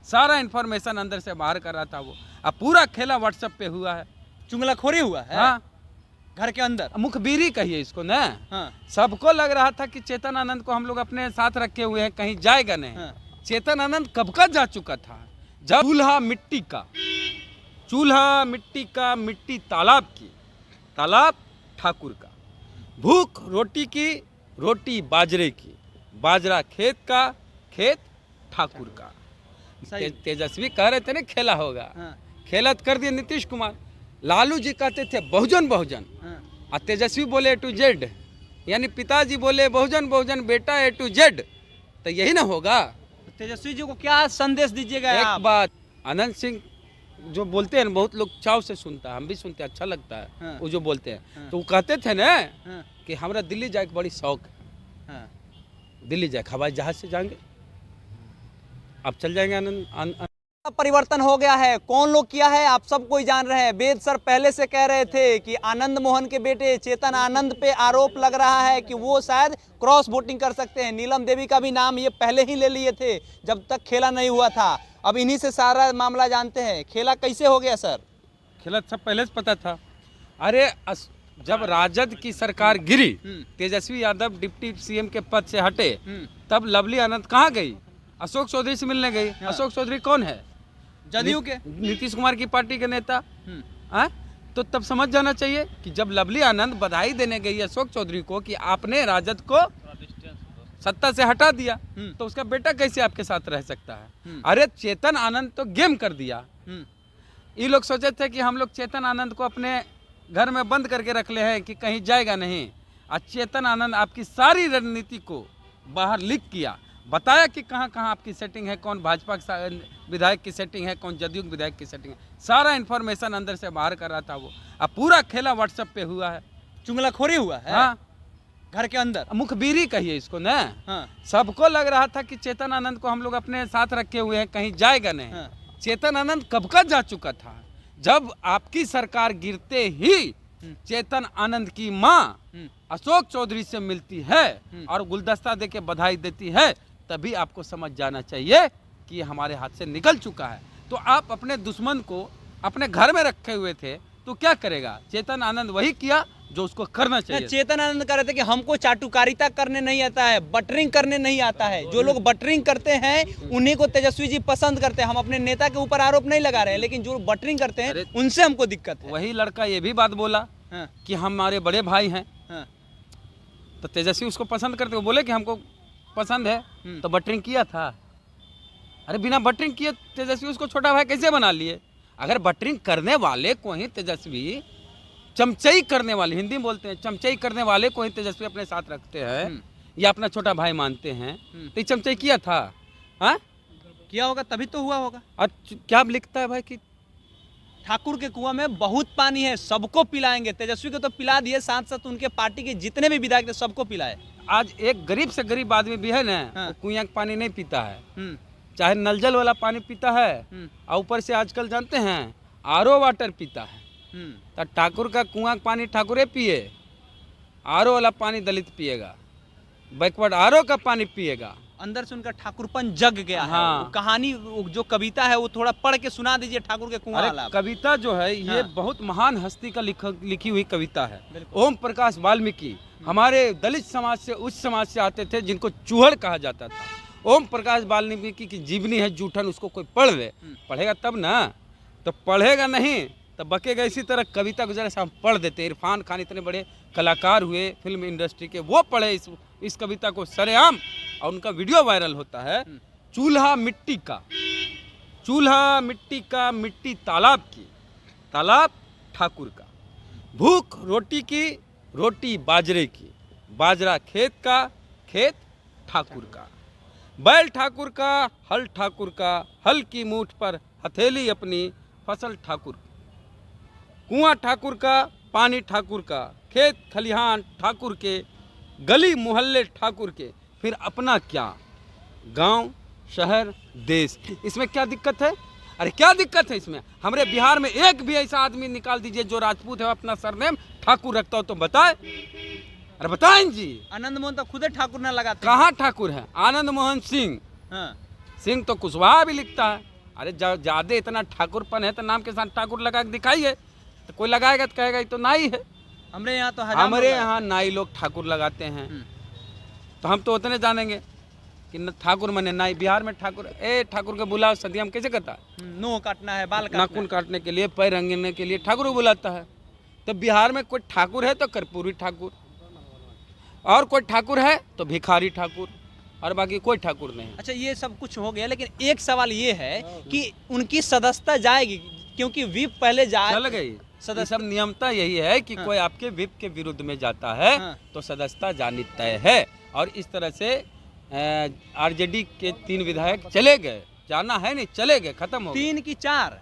सारा इन्फॉर्मेशन अंदर से बाहर कर रहा था वो। अब पूरा खेला व्हाट्सएप पे हुआ है, चुगलखोरी हुआ है। हाँ घर के अंदर मुखबिरी कहिए इसको ना। हाँ। सबको लग रहा था कि चेतन आनंद को हम लोग अपने साथ रखे हुए हैं, कहीं जाएगा नहीं। हाँ। चेतन आनंद कब का जा चुका था, जब चूल्हा मिट्टी का मिट्टी तालाब की, तालाब ठाकुर का, भूख रोटी की, रोटी बाजरे की, बाजरा खेत का, खेत ठाकुर का। सही। तेजस्वी कह रहे थे ना खेला होगा, हाँ। खेला तो कर दिया नीतीश कुमार। लालू जी कहते थे बहुजन बहुजन, हाँ। और तेजस्वी बोले A to Z, यानी पिताजी बोले बहुजन बहुजन, बेटा A to Z, तो यही ना होगा। तेजस्वी जी को क्या संदेश दीजिएगा एक आप? बात, आनंद सिंह जो बोलते हैं, बहुत लोग चाव से सुनता है, हम भी सुनते हैं, अच्छा लगता है। हाँ। वो जो बोलते हैं, हाँ। तो वो कहते थे ना हाँ। कि हमरा दिल्ली जाए के बड़ी शौक है, हाँ। दिल्ली जाए हवाई जहाज से जाएंगे। अब चल जाएंगे आनंद। परिवर्तन हो गया है। कौन लोग किया है आप सब कोई जान रहे हैं। वेद सर पहले से कह रहे थे कि आनंद मोहन के बेटे चेतन आनंद पे आरोप लग रहा है कि वो शायद क्रॉस वोटिंग कर सकते हैं। नीलम देवी का भी नाम ये पहले ही ले लिए थे जब तक खेला नहीं हुआ था। अब इन्हीं से सारा मामला जानते हैं। खेला कैसे हो गया सर? खेला सब पहले से पता था। अरे जब राजद की सरकार गिरी, तेजस्वी यादव डिप्टी सीएम के पद से हटे, तब लवली आनंद कहाँ गई? अशोक चौधरी से मिलने गई। हाँ। अशोक चौधरी कौन है? जदयू के नीतीश कुमार की पार्टी के नेता। तो तब समझ जाना चाहिए कि जब लवली आनंद बधाई देने गई अशोक चौधरी को कि आपने राजद को सत्ता से हटा दिया, तो उसका बेटा कैसे आपके साथ रह सकता है? अरे चेतन आनंद तो गेम कर दिया। ये लोग सोचे थे कि हम लोग चेतन आनंद को अपने घर में बंद करके रख ले हैं कि कहीं जाएगा नहीं। आज चेतन आनंद आपकी सारी रणनीति को बाहर लीक किया, बताया कि कहाँ कहाँ आपकी सेटिंग है, कौन भाजपा विधायक की सेटिंग है, कौन जदयू विधायक की सेटिंग है। सारा इन्फॉर्मेशन अंदर से बाहर कर रहा था वो। अब पूरा खेला व्हाट्सएप पे हुआ है, चुगलखोरी हुआ है। हाँ घर के अंदर मुखबिरी कहिए इसको ना। हाँ। सबको लग रहा था कि चेतन आनंद को हम लोग अपने साथ रखे हुए हैं, कहीं जाएगा नहीं। हाँ। चेतन आनंद कब का जा चुका था, जब आपकी सरकार गिरते ही चेतन आनंद की माँ अशोक चौधरी से मिलती है और गुलदस्ता देके बधाई देती है, तभी आपको समझ जाना चाहिए कि हमारे हाथ से निकल चुका है। तो आप अपने दुश्मन को अपने घर में रखे हुए थे, तो क्या करेगा? चेतन आनंद वही किया जो उसको करना चाहिए। चेतन आनंद कह रहे थे कि हमको चाटुकारिता करने नहीं आता है, बटरिंग करने नहीं आता है। जो लोग बटरिंग करते हैं उन्हीं को तेजस्वी जी पसंद करते हैं। हम अपने नेता के ऊपर आरोप नहीं लगा रहे हैं, लेकिन जो बटरिंग करते हैं उनसे हमको दिक्कत है। वही लड़का ये भी बात बोला कि हमारे बड़े भाई हैं, तो तेजस्वी उसको पसंद करते, वो बोले कि हमको पसंद है, तो बटरिंग किया था। अरे बिना बटरिंग किए तेजस्वी उसको छोटा भाई कैसे बना लिए? अगर बटरिंग करने वाले को ही तेजस्वी, चमचई करने वाले, हिंदी में बोलते हैं, चमचई करने वाले को ही तेजस्वी अपने साथ रखते हैं या अपना छोटा भाई मानते हैं, तो ये चमचई किया था। हाँ किया होगा तभी तो हुआ होगा। और क्या लिखता है भाई कि ठाकुर के कुआं में बहुत पानी है, सबको पिलाएंगे। तेजस्वी को तो पिला दिए, साथ साथ उनके पार्टी के जितने भी विधायक थे सबको पिलाए। आज एक गरीब से गरीब आदमी भी है ना, वो कुआं का पानी नहीं पीता है, चाहे नल जल वाला पानी पीता है, और ऊपर से आजकल जानते हैं आरओ वाटर पीता है। तो ठाकुर का कुआं का पानी ठाकुरे पिए, आरओ वाला पानी दलित पिएगा, बैकवर्ड आरओ का पानी पिएगा। अंदर से उनका ठाकुरपन जग गया है। वो कहानी, जो कविता है वो थोड़ा पढ़ के सुना दीजिए ठाकुर के कुआं वाला। कविता जो है ये बहुत महान हस्ती का लिखी हुई कविता है। ओम प्रकाश वाल्मीकि हमारे दलित समाज से, उस समाज से आते थे जिनको चूहड़ कहा जाता था। ओम प्रकाश वाल्मीकि की जीवनी है जूठन, उसको कोई पढ़ ले, पढ़ेगा तब ना, तो पढ़ेगा नहीं तो बकेगा। इसी तरह कविता गुजरा से हम पढ़ देते। इरफान खान इतने बड़े कलाकार हुए फिल्म इंडस्ट्री के, वो पढ़े इस कविता को सरेआम, और उनका वीडियो वायरल होता है। चूल्हा मिट्टी का मिट्टी तालाब की, तालाब ठाकुर का, भूख रोटी की, रोटी बाजरे की, बाजरा खेत का, खेत ठाकुर का, बैल ठाकुर का, हल ठाकुर का, हल की मूठ पर हथेली अपनी, फसल ठाकुर, कुआं ठाकुर का, पानी ठाकुर का, खेत खलिहान ठाकुर के, गली मोहल्ले ठाकुर के, फिर अपना क्या, गांव शहर देश। इसमें क्या दिक्कत है? अरे क्या दिक्कत है इसमें? हमारे बिहार में एक भी ऐसा आदमी निकाल दीजिए जो राजपूत है, अपना सरनेम ठाकुर रखता हो तो बताए। अरे बताएं जी। आनंद मोहन तो खुद ठाकुर ना लगाते। कहाँ ठाकुर है? आनंद मोहन सिंह। हाँ। सिंह तो कुशवाहा भी लिखता है। अरे ज्यादा इतना ठाकुरपन है तो नाम के साथ ठाकुर लगा के दिखाइए, तो कोई लगाएगा तो कहेगा ये तो नाई है। हमारे यहाँ तो हजाम हमारे लोग यहाँ नाई लोग ठाकुर लगाते हैं, हम्म। तो हम तो उतने जानेंगे कि ठाकुर मने नाई। बिहार में ठाकुर, ए ठाकुर के बुलाओ सदिया में कैसे कहता है? नोह काटना है, बाल काटना नाखून काटने के लिए, पैर रंगने के लिए ठाकुर को बुलाता है। तो बिहार में कोई ठाकुर है तो कर्पूरी ठाकुर, और कोई ठाकुर है तो भिखारी ठाकुर, और बाकी कोई ठाकुर नहीं। अच्छा, ये सब कुछ हो गया, लेकिन एक सवाल ये है कि उनकी सदस्यता जाएगी, क्योंकि विप पहले चल गई। ये सब नियमता यही है कि कोई आपके विप के विरुद्ध में जाता है तो सदस्यता जानी तय है। और इस तरह से आरजेडी के 3 विधायक चले गए, जाना है नहीं, चले गए, खत्म हो गए। 3 की 4,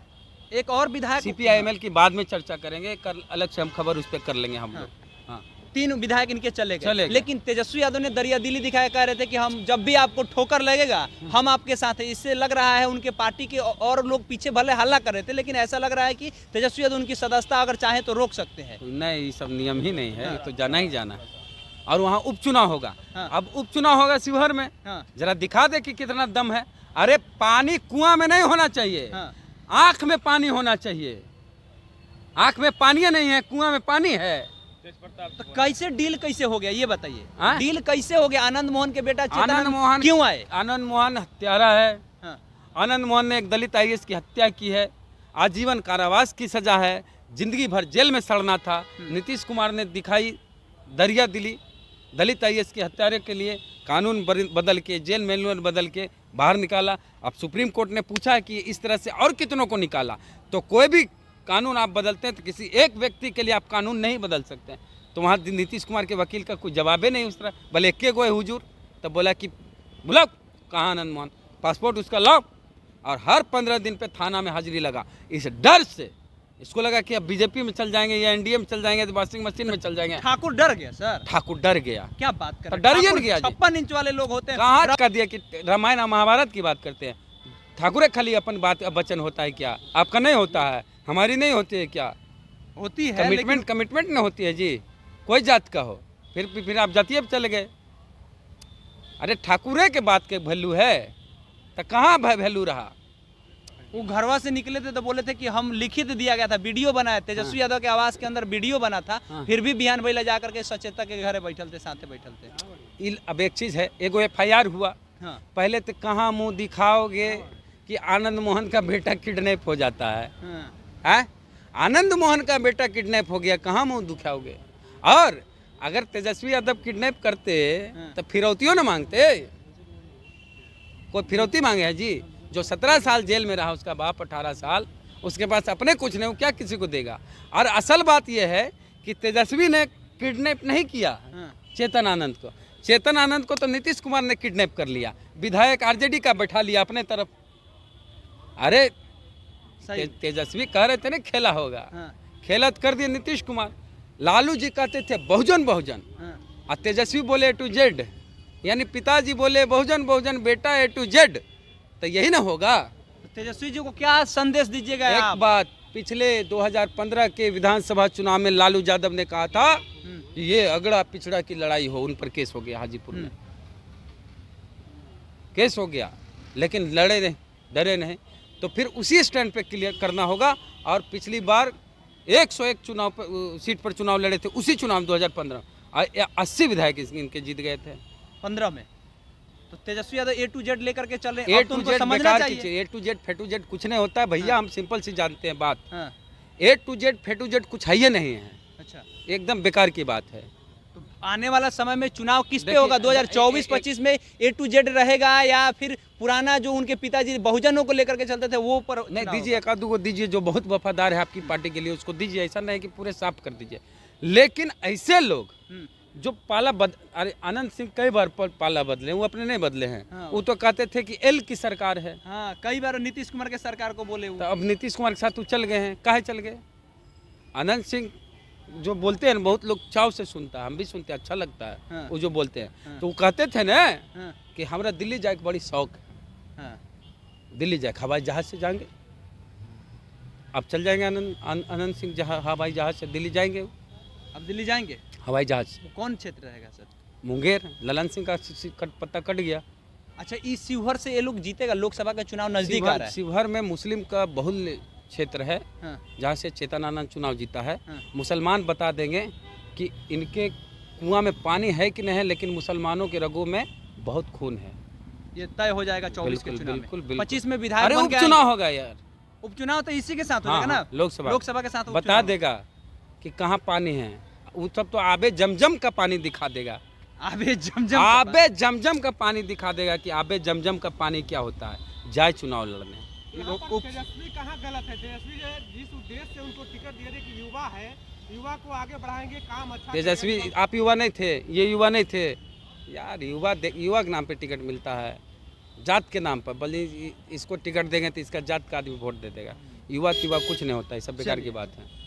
एक और विधायक CPIML की बाद में चर्चा करेंगे, कल अलग से हम खबर उस पर कर लेंगे हम लोग। हाँ, 3 विधायक इनके चले गए। लेकिन तेजस्वी यादव ने दरिया दिली दिखाया, कह रहे थे कि हम जब भी आपको ठोकर लगेगा हम आपके साथ हैं। इससे लग रहा है उनके पार्टी के और लोग पीछे भले हल्ला कर रहे थे, लेकिन ऐसा लग रहा है कि तेजस्वी यादव उनकी सदस्यता अगर चाहे तो रोक सकते हैं। नहीं, ये सब नियम ही नहीं है, तो जाना ही जाना है। और वहाँ उपचुनाव होगा। अब उपचुनाव होगा शिवहर में, जरा दिखा दे कि कितना दम है। अरे पानी कुआं में नहीं होना चाहिए, आंख में पानी होना चाहिए। आंख में पानी नहीं है, कुआं में पानी है। तो कैसे डील कैसे हो गया ये बताइए? डील कैसे हो गया? आनंद मोहन के बेटा आनंद मोहन क्यों आए? आनंद मोहन हत्यारा है। आनंद मोहन ने एक दलित IAS की हत्या की है, आजीवन कारावास की सजा है, जिंदगी भर जेल में सड़ना था। नीतीश कुमार ने दिखाई दरिया दिली दलित IAS के हत्यारे के लिए, कानून बदल के, जेल मैनुअल बदल के बाहर निकाला। अब सुप्रीम कोर्ट ने पूछा कि इस तरह से और कितनों को निकाला। तो कोई भी कानून आप बदलते हैं तो किसी एक व्यक्ति के लिए आप कानून नहीं बदल सकते। तो वहाँ नीतीश कुमार के वकील का कोई जवाब ही नहीं उस तरह। भले के गोए हुजूर, तब बोला कि बुलाओ कहाँ आनंद मोहन, पासपोर्ट उसका लाओ, और हर 15 दिन पे थाना में हाजिरी लगा। इस डर से इसको लगा कि अब BJP में चल जाएंगे या NDA में चल जाएंगे, तो वॉशिंग मशीन में चल जाएंगे। ठाकुर डर गया सर, ठाकुर डर गया। क्या बात कर रहे हैं? डर ही नहीं गया। 56 इंच वाले लोग होते हैं, कहाँ कर दिया कि रामायण और महाभारत की बात करते हैं। ठाकुर खाली अपन बात वचन होता है क्या? आपका नहीं होता है, हमारी नहीं होती है क्या? होती है, कमिटमेंट नहीं होती है जी, कोई जात का हो। फिर आप जातीय पे चले गए। अरे ठाकुरे के बात के वैल्यू है तो कहाँ वैल्यू रहा? वो घरवा से निकले थे तो बोले थे कि हम लिखित दिया गया था, वीडियो बनाए, तेजस्वी यादव के आवास के अंदर वीडियो बना था। फिर भी बिहान भैया जा करके सचेता के घर बैठल थे, साथे बैठल थे। अब एक चीज है, एगो FIR हुआ। पहले तो कहाँ मुंह दिखाओगे कि आनंद मोहन का बेटा किडनैप हो जाता है? आनंद मोहन का बेटा किडनैप हो गया, कहाँ मुंह दिखाओगे? और अगर तेजस्वी यादव किडनैप करते तो फिरौतियों ना मांगते। कोई फिरौती मांगे है जी? जो 17 साल जेल में रहा, उसका बाप 18 साल, उसके पास अपने कुछ नहीं, क्या किसी को देगा? और असल बात यह है कि तेजस्वी ने किडनैप नहीं किया चेतन आनंद को। चेतन आनंद को तो नीतीश कुमार ने किडनैप कर लिया, विधायक RJD का बैठा लिया अपने तरफ। अरे तेजस्वी कह रहे थे ना खेला होगा, खेला तो कर दिया नीतीश कुमार। लालू जी कहते थे बहुजन बहुजन, और तेजस्वी बोले A to Z, यानी पिताजी बोले बहुजन बहुजन, बेटा A to Z, तो यही ना होगा। तेजस्वी जी को क्या संदेश दीजिएगा? एक बात, पिछले 2015 के विधानसभा चुनाव में लालू यादव ने कहा था कि ये अगड़ा पिछड़ा की लड़ाई हो, उन पर केस हो गया, हाजीपुर में केस हो गया, लेकिन लड़े नहीं, डरे नहीं। तो फिर उसी स्टैंड पे क्लियर करना होगा। और पिछली बार 101 चुनाव पर सीट पर चुनाव लड़े थे, उसी चुनाव 2015 80 विधायक इनके जीत गए थे 15 में। तो Tejashwi Yadav A to Z लेकर के चल रहे हैं। A to Z समझना चाहिए। A to Z F to Z कुछ नहीं होता है भैया, हम सिंपल सी जानते हैं बात। A to Z F to Z कुछ है ही नहीं है। अच्छा, एकदम बेकार की बात है। तो आने वाला समय में चुनाव किस पे होगा? 2024-25 में A to Z रहेगा, या फिर पुराना जो उनके पिताजी बहुजनों को लेकर के चलते थे वो पर? नहीं, दीजिए, एक आधू को दीजिए जो बहुत वफादार है आपकी पार्टी के लिए, उसको दीजिए। ऐसा नहीं कि पूरे साफ कर दीजिए। लेकिन ऐसे लोग जो अरे आनंद सिंह कई बार पाला बदले, वो अपने नहीं बदले हैं। वो तो कहते थे कि L की सरकार है। कई बार नीतीश कुमार के सरकार को बोले। तो अब नीतीश कुमार के साथ वो चल गए हैं, काहे चल गए? आनंद सिंह जो बोलते हैं, बहुत लोग चाव से सुनता है, हम भी सुनते हैं, अच्छा लगता है वो जो बोलते हैं। तो वो कहते थे ना कि हमारा दिल्ली जाए बड़ी शौक है, दिल्ली जाए, हवाई जहाज से जाएंगे। अब चल जाएंगे आनंद सिंह हवाई जहाज से दिल्ली जाएंगे। अब दिल्ली जाएंगे हवाई जहाज से? कौन क्षेत्र रहेगा सर? मुंगेर। ललन सिंह का पत्ता कट गया। अच्छा, इस शिवहर से ये लोग जीतेगा? लोकसभा का चुनाव नजदीक आ रहा है। शिवहर में मुस्लिम का बहुल क्षेत्र है, हाँ, जहाँ से चेतन आनंद चुनाव जीता है। हाँ। मुसलमान बता देंगे कि इनके कुआं में पानी है कि नहीं है, लेकिन मुसलमानों के रगों में बहुत खून है। ये तय हो जाएगा 24 के बिल्कुल, चुनाव बिल्कुल, में। बिल्कुल। 25 में विधायक अरे बन के उपचुनाव आएंगे। होगा यार। उपचुनाव तो इसी के साथ हो हाँ, जाएगा हाँ, ना, लोकसभा के साथ बता उपचुनाव। देगा कि कहाँ पानी है। वो सब तो आबे जमजम का पानी दिखा देगा। आबे जमजम आबे जमजम का पानी दिखा देगा कि आबे जमजम का पानी क्या होता है। जाए चुनाव लड़ने। यहाँ पर तेजस्वी कहाँ गलत है? तेजस्वी जो है, जिस उद्देश्य से उनको टिकट दिए थे कि युवा है, युवा को आगे बढ़ाएंगे, काम अच्छा तेजस्वी, करेंगे। आप युवा नहीं थे, ये युवा नहीं थे यार। युवा के नाम पे टिकट मिलता है, जात के नाम पर। बल्कि इसको टिकट देंगे तो इसका जात का आदमी वोट दे देगा। युवा कुछ नहीं होता है, सब बेकार की बात है।